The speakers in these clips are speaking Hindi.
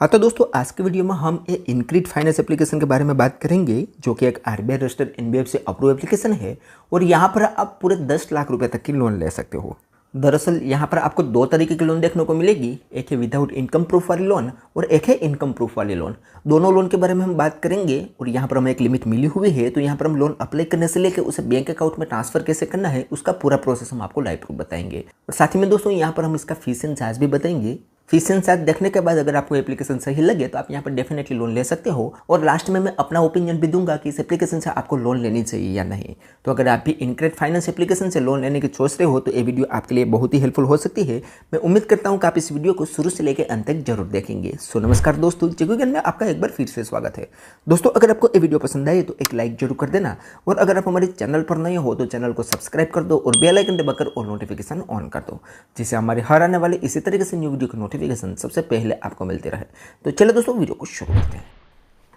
हाँ तो दोस्तों आज के वीडियो में हम एक इनक्रीड फाइनेंस एप्लीकेशन के बारे में बात करेंगे जो कि एक RBI registered NBFC approve application है और यहाँ पर आप पूरे 10 लाख रुपए तक की लोन ले सकते हो। दरअसल यहाँ पर आपको दो तरीके की लोन देखने को मिलेगी, एक है विदाउट इनकम प्रूफ वाली लोन और एक है इनकम प्रूफ वाली लोन। दोनों लोन के बारे में हम बात करेंगे और यहाँ पर हमें एक लिमिट मिली हुई है, तो यहाँ पर हम लोन अप्लाई करने से लेकर उसे बैंक अकाउंट में ट्रांसफर कैसे करना है उसका पूरा प्रोसेस हम आपको लाइव प्रूफ बताएंगे। और साथ ही में दोस्तों यहाँ पर हम इसका फीस एंड चार्ज भी बताएंगे। फीस एंड चार्ज देखने के बाद अगर आपको एप्लीकेशन सही लगे तो आप यहाँ पर डेफिनेटली लोन ले सकते हो। और लास्ट में मैं अपना ओपिनियन भी दूंगा कि इस एप्लीकेशन से आपको लोन लेनी चाहिए या नहीं। तो अगर आप भी इनक्रेड फाइनेंस एप्लीकेशन से लोन लेने की सोच रहे हो तो ये वीडियो आपके लिए बहुत ही हेल्पफुल हो सकती है। मैं उम्मीद करता हूँ कि आप इस वीडियो को शुरू से लेकर अंत तक जरूर देखेंगे। सो नमस्कार दोस्तों, जिगु ज्ञान में आपका एक बार फिर से स्वागत है। दोस्तों अगर आपको ये वीडियो पसंद आए तो एक लाइक जरूर कर देना और अगर आप हमारे चैनल पर नए हो तो चैनल को सब्सक्राइब कर दो और बेल आइकन दबाकर और नोटिफिकेशन ऑन कर दो, जिससे हमारे हर आने वाले इसी तरीके से न्यू वीडियो की नोटिफिकेशन सबसे पहले आपको मिलते रहे। तो चलो दोस्तों वीडियो को शुरू करते हैं।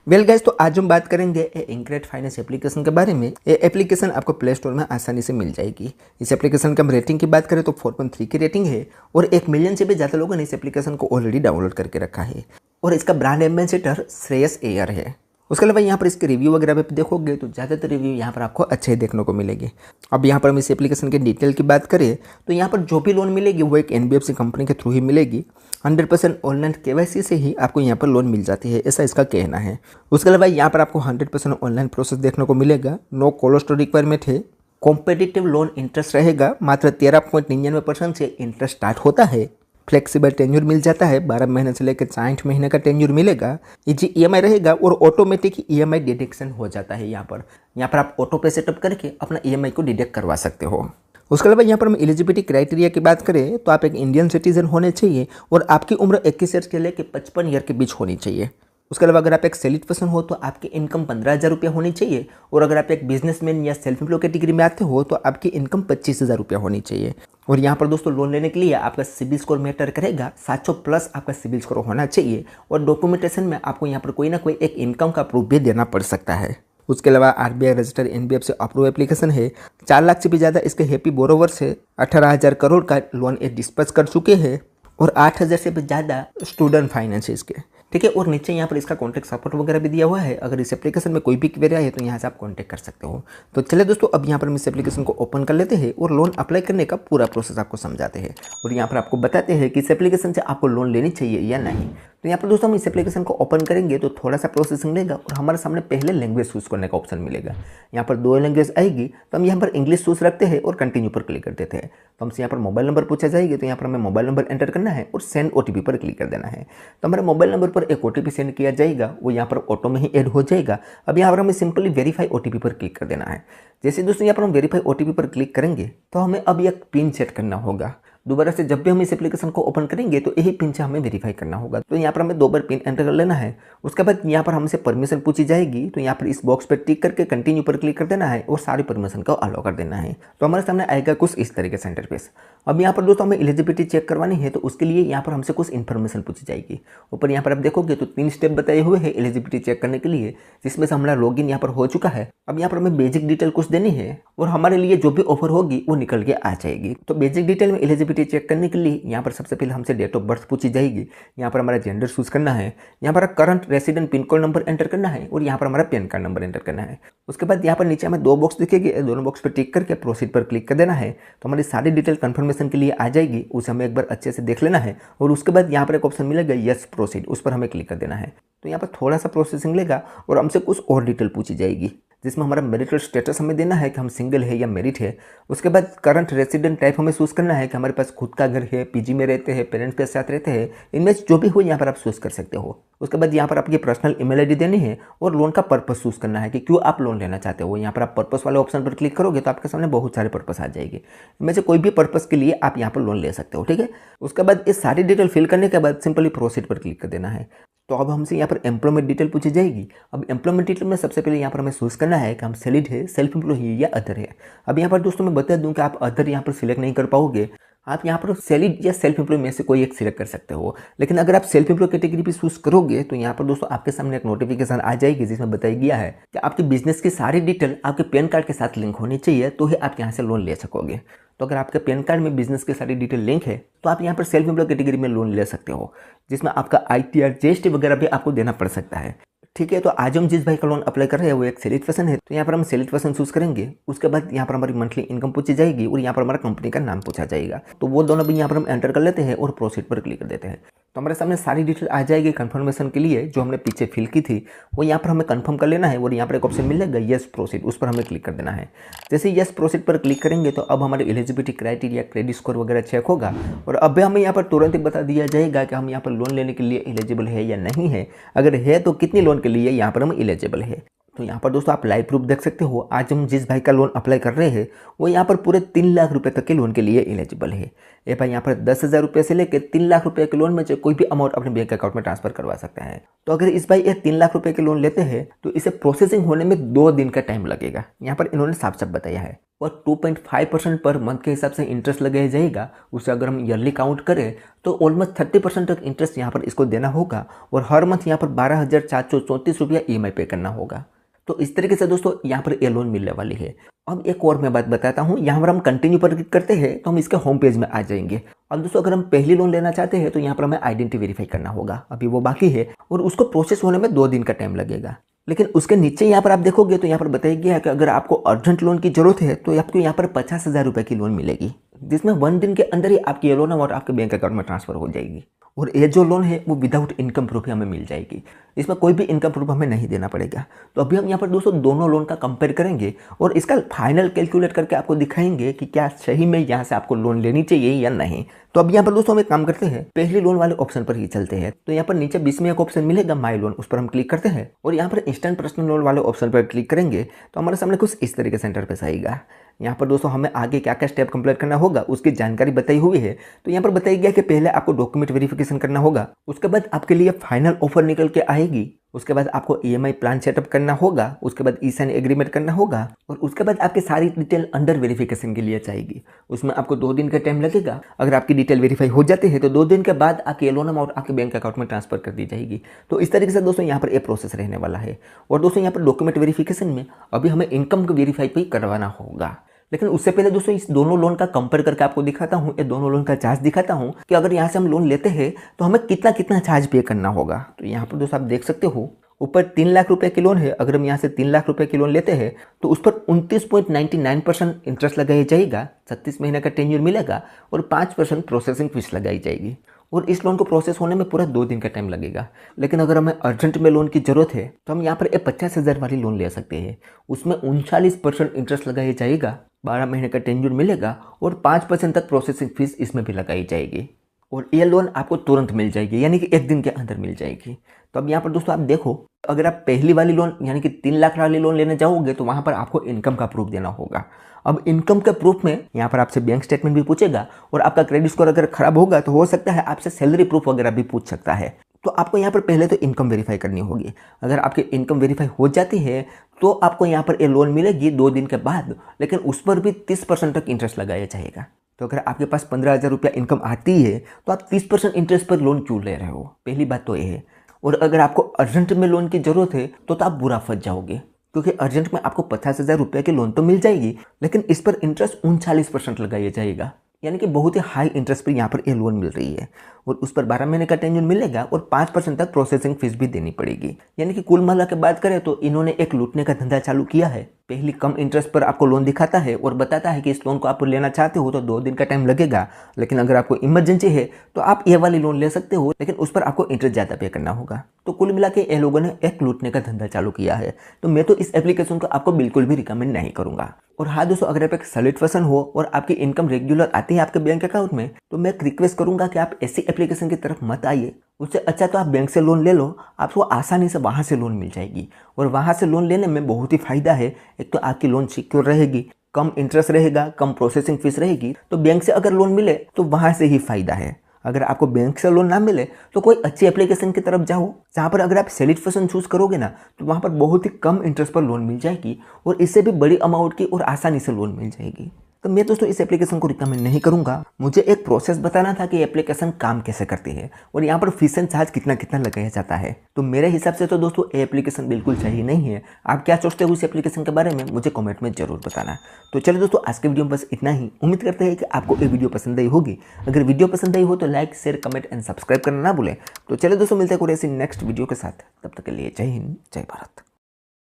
वेल गाइस, तो आज हम बात करेंगे इनक्रेड फाइनेंस एप्लीकेशन के बारे में। ये एप्लीकेशन आपको प्ले स्टोर में आसानी से मिल जाएगी। इस एप्लीकेशन की हम रेटिंग की बात करें तो 4.3 की रेटिंग है और 1 मिलियन से भी ज़्यादा लोगों ने इस एप्लीकेशन को ऑलरेडी डाउनलोड करके रखा है और इसका ब्रांड एम्बेसडर श्रेयस अय्यर है। उसके अलावा यहाँ पर इसके रिव्यू वगैरह पे देखोगे तो ज़्यादातर रिव्यू यहाँ पर आपको अच्छे देखने को मिलेंगे। अब यहाँ पर हम इस एप्लीकेशन के डिटेल की बात करें तो यहाँ पर जो भी लोन मिलेगी वो एक एनबीएफसी कंपनी के थ्रू ही मिलेगी। 100% ऑनलाइन केवाईसी से ही आपको यहाँ पर लोन मिल जाती है, ऐसा इसका कहना है। उसके अलावा यहाँ पर आपको 100% ऑनलाइन प्रोसेस देखने को मिलेगा। नो कोलेस्ट्रॉल रिक्वायरमेंट है। कॉम्पिटिटिव लोन इंटरेस्ट रहेगा, मात्र 13.99% से इंटरेस्ट स्टार्ट होता है। फ्लेक्सिबल टेन्यूर मिल जाता है, 12 महीने से लेकर 60 महीने का टेन्यूर मिलेगा। इजी ईएमआई रहेगा और ऑटोमेटिक ईएमआई डिडक्शन हो जाता है। यहाँ पर आप ऑटो पे सेटअप करके अपना ईएमआई को डिडक्ट करवा सकते हो। उसके अलावा यहाँ पर हम एलिजिबिलिटी क्राइटेरिया की बात करें तो आप एक इंडियन सिटीजन होने चाहिए और आपकी उम्र 21 ईयर से लेकर 55 ईयर के बीच होनी चाहिए। उसके अलावा अगर आप एक सैलरी पर्सन हो तो आपकी इनकम 15,000 रुपया होनी चाहिए और अगर आप एक बिजनेसमैन या सेल्फ एम्प्लॉय कैटेगरी में आते हो तो आपकी इनकम 25,000 रुपया होनी चाहिए। और यहाँ पर दोस्तों लोन लेने के लिए आपका सिबिल स्कोर मैटर करेगा। 700 प्लस आपका सिबिल स्कोर होना चाहिए और डॉक्यूमेंटेशन में आपको यहाँ पर कोई ना कोई एक इनकम का प्रूफ भी देना पड़ सकता है। उसके अलावा RBI registered NBFC approve application है। 4 लाख से भी ज़्यादा इसके हैप्पी बोरोवर्स है। 18,000 करोड़ का लोन ये डिस्पर्स कर चुके हैं और 8,000 से भी ज़्यादा स्टूडेंट फाइनेंस है इसके, ठीक है। और नीचे यहाँ पर इसका कॉन्टैक्ट सपोर्ट वगैरह भी दिया हुआ है। अगर इस एप्लीकेशन में कोई भी क्वेरी आए तो यहाँ से आप कॉन्टैक्ट कर सकते हो। तो चलिए दोस्तों अब यहाँ पर हम इस एप्लीकेशन को ओपन कर लेते हैं और लोन अप्लाई करने का पूरा प्रोसेस आपको समझाते हैं और यहाँ पर आपको बताते हैं कि इस एप्लीकेशन से आपको लोन लेनी चाहिए या नहीं। तो यहाँ पर दोस्तों हम इस एप्लीकेशन को ओपन करेंगे तो थोड़ा सा प्रोसेसिंग लेगा और हमारे सामने पहले लैंग्वेज चूज करने का ऑप्शन मिलेगा। यहाँ पर 2 लैंग्वेज आएगी तो हम यहाँ पर इंग्लिश चूज रखते हैं और कंटिन्यू पर क्लिक कर देते हैं। तो हमसे यहाँ पर मोबाइल नंबर पूछा जाएगी तो यहाँ पर हमें मोबाइल नंबर एंटर करना है और सेंड ओटीपी पर क्लिक कर देना है। तो हमारे मोबाइल नंबर पर एक ओटीपी सेंड किया जाएगा, वो यहाँ पर ऑटो में ही ऐड हो जाएगा। अब यहाँ पर हमें सिंपली वेरीफाई ओटीपी पर क्लिक कर देना है। जैसे दोस्तों यहाँ पर हम वेरीफाई ओटीपी पर क्लिक करेंगे तो हमें अब एक पिन सेट करना होगा। दोबारा से जब भी हम इस एप्लीकेशन को ओपन करेंगे तो यही पिन से हमें वेरीफाई करना होगा। तो यहाँ पर हमें 2 बार पिन एंटर कर लेना है। उसके बाद यहाँ पर हमसे परमिशन पूछी जाएगी तो यहाँ पर इस बॉक्स पर टिक करके कंटिन्यू पर क्लिक कर देना है और सारी परमिशन को अलाउ कर देना है। तो हमारे सामने आएगा कुछ इस तरीके से इंटरफेस। अब यहाँ पर दोस्तों हमें एलिजिबिलिटी चेक करवानी है तो उसके लिए यहाँ पर हमसे कुछ इन्फॉर्मेशन पूछी जाएगी। ऊपर यहाँ पर आप देखोगे तो 3 स्टेप बताए हुए हैं एलिजिबिलिटी चेक करने के लिए, जिसमें से हमारा लॉगिन यहाँ पर हो चुका है। अब यहाँ पर हमें बेसिक डिटेल कुछ देनी है और हमारे लिए जो भी ऑफर होगी वो निकल के आ जाएगी। तो बेसिक डिटेल में एलिजिबिलिटी चेक करने के लिए यहाँ पर सबसे पहले हमसे डेट ऑफ बर्थ पूछी जाएगी। यहाँ पर हमारा जेंडर चूज करना है। यहाँ पर current resident pin code number enter करना है और यहाँ पर हमारा पैन कार्ड नंबर एंटर करना है। उसके बाद यहाँ पर नीचे हमें 2 बॉक्स दिखेंगे, दोनों बॉक्स पर टिक करके प्रोसीड पर क्लिक कर देना है। तो हमारी सारी डिटेल कंफर्मेशन के लिए आ जाएगी, उसे हमें एक बार अच्छे से देख लेना है और उसके बाद यहाँ पर एक ऑप्शन मिलेगा यस प्रोसीड, उस पर हमें क्लिक कर देना है। तो यहाँ पर थोड़ा सा प्रोसेसिंग लेगा और हमसे कुछ और डिटेल पूछी जाएगी, जिसमें हमारा मैरिटल स्टेटस हमें देना है कि हम सिंगल है या मैरिड है। उसके बाद करंट रेसिडेंट टाइप हमें चूज करना है कि हमारे पास खुद का घर है, पीजी में रहते हैं, पेरेंट्स के साथ रहते हैं, इनमें जो भी हो यहाँ पर आप चूज कर सकते हो। उसके बाद यहाँ पर आपकी पर्सनल ईमेल आईडी देनी है और लोन का पर्पस चूज करना है कि क्यों आप लोन लेना चाहते हो। यहाँ पर आप पर्पस वाले ऑप्शन पर क्लिक करोगे तो आपके सामने बहुत सारे पर्पस आ जाएंगे, इनमें से कोई भी पर्पस के लिए आप यहाँ पर लोन ले सकते हो, ठीक है। उसके बाद ये सारी डिटेल फिल करने के बाद सिंपली प्रोसीड पर क्लिक कर देना है। तो अब हमसे यहाँ पर एम्प्लॉयमेंट डिटेल पूछी जाएगी। अब एम्प्लॉयमेंट डिटेल में सबसे पहले यहाँ पर हमें चूज करना है कि हम सैलरीड है, सेल्फ एम्प्लॉय है या अदर है। अब यहाँ पर दोस्तों मैं बता दूं कि आप अदर यहाँ पर सिलेक्ट नहीं कर पाओगे। आप यहाँ पर सैलरीड या सेल्फ एम्प्लॉय में से कोई एक सिलेक्ट कर सकते हो। लेकिन अगर आप सेल्फ एम्प्लॉय कैटेगरी पे चूज करोगे तो यहाँ पर दोस्तों आपके सामने एक नोटिफिकेशन आ जाएगी जिसमें बताया गया है कि आपके बिजनेस की सारी डिटेल आपके पैन कार्ड के साथ लिंक होनी चाहिए, तो ही आप यहाँ से लोन ले सकोगे। तो अगर आपके पैन कार्ड में बिजनेस की सारी डिटेल लिंक है तो आप यहाँ पर सेल्फ एम्प्लॉय कैटेगरी में लोन ले सकते हो, जिसमें आपका ITR GST वगैरह भी आपको देना पड़ सकता है। ठीक है, तो आज हम जिस भाई का लोन अप्लाई कर रहे हैं वो एक सैलरीड पर्सन है, तो यहाँ पर हम सैलरीड पर्सन चूज करेंगे। उसके बाद यहाँ पर हमारी मंथली इनकम पूछी जाएगी और यहाँ पर हमारा कंपनी का नाम पूछा जाएगा। तो वो दोनों भी यहाँ पर हम एंटर कर लेते हैं और प्रोसीड पर क्लिक कर देते हैं। तो हमारे सामने सारी डिटेल आ जाएगी कंफर्मेशन के लिए, जो हमने पीछे फिल की थी वो यहाँ पर हमें कंफर्म कर लेना है और यहाँ पर एक ऑप्शन मिलेगा यस प्रोसीड, उस पर हमें क्लिक कर देना है। जैसे यस प्रोसीड पर क्लिक करेंगे तो अब हमारे एलिजिबिलिटी क्राइटेरिया, क्रेडिट स्कोर वगैरह चेक होगा और अब हमें यहाँ पर तुरंत ही बता दिया जाएगा कि हम यहाँ पर लोन लेने के लिए एलिजिबल है या नहीं है। अगर है तो कितनी लोन के लिए यहाँ पर हम एलिजिबल है। तो यहाँ पर दोस्तों आप लाइव प्रूफ देख सकते हो। आज हम जिस भाई का लोन अप्लाई कर रहे हैं वो यहाँ पर पूरे 3 लाख रुपए तक के लोन के लिए एलिजिबल है। ये भाई यहाँ पर 10,000 रुपये से लेकर 3 लाख रुपए के लोन में से कोई भी अमाउंट अपने बैंक अकाउंट में ट्रांसफर करवा सकता है। तो अगर इस भाई ये 3 लाख रुपए के लोन लेते हैं तो इसे प्रोसेसिंग होने में 2 दिन का टाइम लगेगा, यहाँ पर इन्होंने साफ साफ बताया है। और 2.5% पर मंथ के हिसाब से इंटरेस्ट लगाया जाएगा। उसे अगर हम ईयरली काउंट करें तो ऑलमोस्ट 30% तक इंटरेस्ट यहाँ पर इसको देना होगा और हर मंथ यहाँ पर 12,434 रुपया EMI पे करना होगा। तो इस तरीके से दोस्तों यहाँ पर ये लोन मिलने वाली है। अब एक और मैं बात बताता हूँ, यहाँ पर हम कंटिन्यू पर क्लिक करते हैं तो हम इसके होम पेज में आ जाएंगे। अब दोस्तों अगर हम पहली लोन लेना चाहते हैं तो यहाँ पर हमें आइडेंटिटी वेरीफाई करना होगा, अभी वो बाकी है और उसको प्रोसेस होने में 2 दिन का टाइम लगेगा। लेकिन उसके नीचे यहाँ पर आप देखोगे तो यहाँ पर बताया गया है कि अगर आपको अर्जेंट लोन की जरूरत है तो आपको यहाँ पर 50,000 रुपये की लोन मिलेगी, जिसमें 1 दिन के अंदर ही आपकी ये लोन अमाउंट आपके बैंक अकाउंट में ट्रांसफर हो जाएगी। और ये जो लोन है वो विदाउट इनकम प्रूफ हमें मिल जाएगी, इसमें कोई भी इनकम प्रूफ हमें नहीं देना पड़ेगा। तो अभी हम यहाँ पर दोस्तों दोनों लोन का कंपेयर करेंगे और इसका फाइनल कैलकुलेट करके आपको दिखाएंगे कि क्या सही में यहाँ से आपको लोन लेनी चाहिए या नहीं। तो अब यहाँ पर दोस्तों हम एक काम करते हैं, पहले लोन वाले ऑप्शन पर ही चलते हैं। तो यहाँ पर नीचे बीच में एक ऑप्शन मिलेगा माई लोन, उस पर हम क्लिक करते हैं और यहाँ पर इंस्टेंट पर्सनल लोन वाले ऑप्शन पर क्लिक करेंगे तो हमारे सामने कुछ इस तरीके से इंटरफेस आएगा। यहाँ पर दोस्तों हमें आगे क्या क्या स्टेप कंप्लीट करना होगा उसकी जानकारी बताई हुई है। तो यहाँ पर बताया गया कि पहले आपको डॉक्यूमेंट वेरिफिकेशन करना होगा, उसके बाद आपके लिए फाइनल ऑफर निकल के आएगी, उसके बाद आपको EMI प्लान सेटअप करना होगा, उसके बाद ई-साइन एग्रीमेंट करना होगा और उसके बाद आपकी सारी डिटेल अंडर वेरिफिकेशन के लिए चाहिए। उसमें आपको 2 दिन का टाइम लगेगा। अगर आपकी डिटेल वेरीफाई हो जाती है तो 2 दिन के बाद आपकी लोन अमाउंट आपके बैंक अकाउंट में ट्रांसफर कर दी जाएगी। तो इस तरीके से दोस्तों यहाँ पर ये प्रोसेस रहने वाला है। और दोस्तों यहाँ पर डॉक्यूमेंट वेरिफिकेशन में अभी हमें इनकम को वेरीफाई भी करवाना होगा। लेकिन उससे पहले दोस्तों इस दोनों लोन का कंपेयर करके आपको दिखाता हूँ, ये दोनों लोन का चार्ज दिखाता हूँ कि अगर यहाँ से हम लोन लेते हैं तो हमें कितना कितना चार्ज पे करना होगा। तो यहाँ पर दोस्तों आप देख सकते हो ऊपर 3 लाख रुपए की लोन है। अगर हम यहाँ से 3 लाख रुपए की लोन लेते हैं तो उस पर 29.99% इंटरेस्ट लगाया जाएगा, 36 महीने का टेन्योर मिलेगा और 5% प्रोसेसिंग फीस लगाई जाएगी। और इस लोन को प्रोसेस होने में पूरा 2 दिन का टाइम लगेगा। लेकिन अगर हमें अर्जेंट में लोन की जरूरत है तो हम यहाँ पर 50,000 वाली लोन ले सकते हैं। उसमें 39% इंटरेस्ट लगाया जाएगा, 12 महीने का टेन्योर मिलेगा और 5% तक प्रोसेसिंग फीस इसमें भी लगाई जाएगी। और ये लोन आपको तुरंत मिल जाएगी, यानी कि 1 दिन के अंदर मिल जाएगी। तो अब यहाँ पर दोस्तों आप देखो, अगर आप पहली वाली लोन यानी कि 3 लाख वाली लोन लेने जाओगे तो वहाँ पर आपको इनकम का प्रूफ देना होगा। अब इनकम के प्रूफ में यहाँ पर आपसे बैंक स्टेटमेंट भी पूछेगा और आपका क्रेडिट स्कोर अगर खराब होगा तो हो सकता है आपसे सैलरी प्रूफ वगैरह भी पूछ सकता है। तो आपको यहाँ पर पहले तो इनकम वेरीफाई करनी होगी। अगर आपकी इनकम वेरीफाई हो जाती है तो आपको यहाँ पर ये लोन मिलेगी 2 दिन के बाद, लेकिन उस पर भी 30% तक इंटरेस्ट लगाया जाएगा। तो अगर आपके पास 15,000 रुपया इनकम आती है तो आप 30% इंटरेस्ट पर लोन क्यों ले रहे हो, पहली बात तो ये है। और अगर आपको अर्जेंट में लोन की जरूरत है तो आप बुरा फंस जाओगे, क्योंकि अर्जेंट में आपको 50,000 रुपये की लोन तो मिल जाएगी लेकिन इस पर इंटरेस्ट 39% लगाया जाएगा, यानी कि बहुत ही हाई इंटरेस्ट पर यहाँ पर ये लोन मिल रही है। और उस पर 12 महीने का टेन्योर मिलेगा और 5% तक प्रोसेसिंग फीस भी देनी पड़ेगी। यानी कि कुल मिला के बात करें तो इन्होंने एक लूटने का धंधा चालू किया है। पहली कम इंटरेस्ट पर आपको लोन दिखाता है और बताता है कि इस लोन को आप लेना चाहते हो तो 2 दिन का टाइम लगेगा, लेकिन अगर आपको इमरजेंसी है तो आप ये वाली लोन ले सकते हो, लेकिन उस पर आपको इंटरेस्ट ज़्यादा पे करना होगा। तो कुल मिला के ये लोगों ने एक लूटने का धंधा चालू किया है। तो मैं तो इस एप्लीकेशन को आपको बिल्कुल भी रिकमेंड नहीं करूँगा। और हाँ दोस्तों, अगर आप एक सॉलिड पर्सन हो और आपकी इनकम रेगुलर आती है आपके बैंक अकाउंट में तो मैं रिक्वेस्ट करूँगा कि आप ऐसी एप्लीकेशन की तरफ मत आइए। उससे अच्छा तो आप बैंक से लोन ले लो, आपको आसानी से वहाँ से लोन मिल जाएगी। और वहाँ से लोन लेने में बहुत ही फ़ायदा है। एक तो आपकी लोन सिक्योर रहेगी, कम इंटरेस्ट रहेगा, कम प्रोसेसिंग फीस रहेगी। तो बैंक से अगर लोन मिले तो वहाँ से ही फ़ायदा है। अगर आपको बैंक से लोन ना मिले तो कोई अच्छी एप्लीकेशन की तरफ जाओ, जहाँ पर अगर आप सॉलिड पर्सन चूज़ करोगे ना तो वहाँ पर बहुत ही कम इंटरेस्ट पर लोन मिल जाएगी और इससे भी बड़ी अमाउंट की और आसानी से लोन मिल जाएगी। तो मैं दोस्तों इस एप्लीकेशन को रिकमेंड नहीं करूंगा। मुझे एक प्रोसेस बताना था कि एप्लीकेशन काम कैसे करती है और यहाँ पर फीस एंड चार्ज कितना कितना लगाया जाता है। तो मेरे हिसाब से तो दोस्तों ये एप्लीकेशन बिल्कुल सही नहीं है। आप क्या सोचते हो इस एप्लीकेशन के बारे में मुझे कमेंट में जरूर बताना। तो चलिए दोस्तों आज के वीडियो में बस इतना ही। उम्मीद करते हैं कि आपको ये वीडियो पसंद आई होगी। अगर वीडियो पसंद आई हो तो like share comment and subscribe करना ना भूलें। तो चलिए दोस्तों मिलते हैं कोई ऐसी नेक्स्ट वीडियो के साथ। तब तक के लिए जय हिंद जय भारत।